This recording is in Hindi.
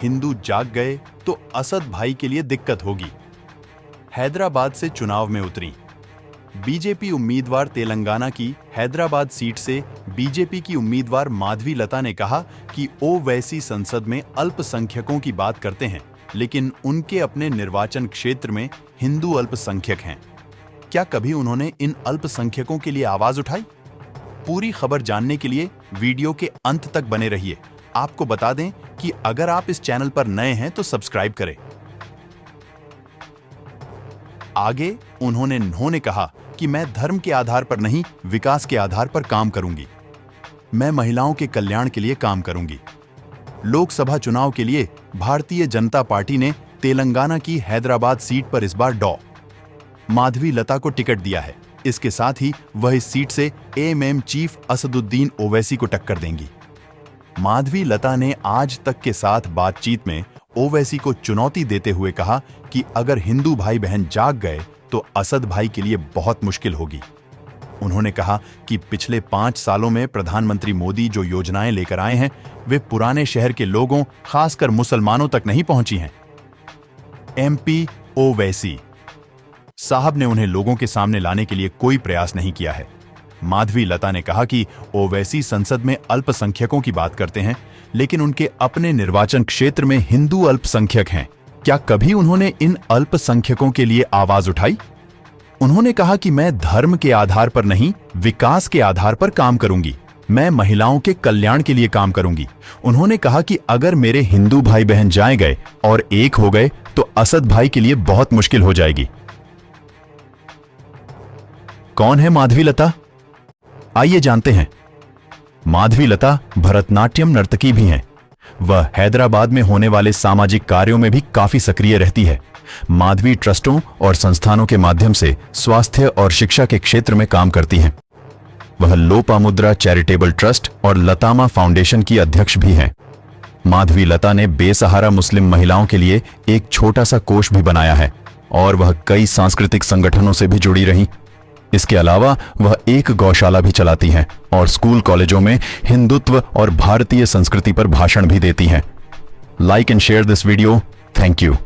हिंदू जाग गए तो असद भाई के लिए दिक्कत होगी। हैदराबाद से चुनाव में उतरी बीजेपी उम्मीदवार। तेलंगाना की हैदराबाद सीट से बीजेपी की उम्मीदवार माधवी लता ने कहा कि ओवैसी संसद में अल्पसंख्यकों की बात करते हैं, लेकिन उनके अपने निर्वाचन क्षेत्र में हिंदू अल्पसंख्यक हैं। क्या कभी उन्होंने इन अल्पसंख्यकों के लिए आवाज उठाई? पूरी खबर जानने के लिए वीडियो के अंत तक बने रहिए। आपको बता दें कि अगर आप इस चैनल पर नए हैं तो सब्सक्राइब करें। आगे उन्होंने कहा कि मैं धर्म के आधार पर नहीं, विकास के आधार पर काम करूंगी। मैं महिलाओं के कल्याण के लिए काम करूंगी। लोकसभा चुनाव के लिए भारतीय जनता पार्टी ने तेलंगाना की हैदराबाद सीट पर इस बार डॉ. माधवी लता को टिकट दिया है। इसके साथ ही वह इस सीट से एएमएम चीफ असदुद्दीन ओवैसी को टक्कर देंगी। माधवी लता ने आज तक के साथ बातचीत में ओवैसी को चुनौती देते हुए कहा कि अगर हिंदू भाई बहन जाग गए तो असद भाई के लिए बहुत मुश्किल होगी। उन्होंने कहा कि पिछले 5 सालों में प्रधानमंत्री मोदी जो योजनाएं लेकर आए हैं, वे पुराने शहर के लोगों, खासकर मुसलमानों तक नहीं पहुंची हैं। एमपी ओवैसी साहब ने उन्हें लोगों के सामने लाने के लिए कोई प्रयास नहीं किया है। माधवी लता ने कहा कि ओवैसी संसद में अल्पसंख्यकों की बात करते हैं, लेकिन उनके अपने निर्वाचन क्षेत्र में हिंदू अल्पसंख्यक हैं। क्या कभी उन्होंने इन अल्पसंख्यकों के लिए आवाज उठाई? उन्होंने कहा कि मैं धर्म के आधार पर नहीं, विकास के आधार पर काम करूंगी। मैं महिलाओं के कल्याण के लिए काम करूंगी। उन्होंने कहा कि अगर मेरे हिंदू भाई बहन जाए गए और एक हो गए तो असद भाई के लिए बहुत मुश्किल हो जाएगी। कौन है माधवी लता? आइए जानते हैं। माधवी लता भरतनाट्यम नर्तकी भी हैं। वह हैदराबाद में होने वाले सामाजिक कार्यों में भी काफी सक्रिय रहती है। माधवी ट्रस्टों और संस्थानों के माध्यम से स्वास्थ्य और शिक्षा के क्षेत्र में काम करती हैं। वह लोपामुद्रा चैरिटेबल ट्रस्ट और लतामा फाउंडेशन की अध्यक्ष भी हैं। माधवी लता ने बेसहारा मुस्लिम महिलाओं के लिए एक छोटा सा कोष भी बनाया है और वह कई सांस्कृतिक संगठनों से भी जुड़ी रही। इसके अलावा वह एक गौशाला भी चलाती हैं और स्कूल कॉलेजों में हिंदुत्व और भारतीय संस्कृति पर भाषण भी देती हैं। Like and share this video. Thank you.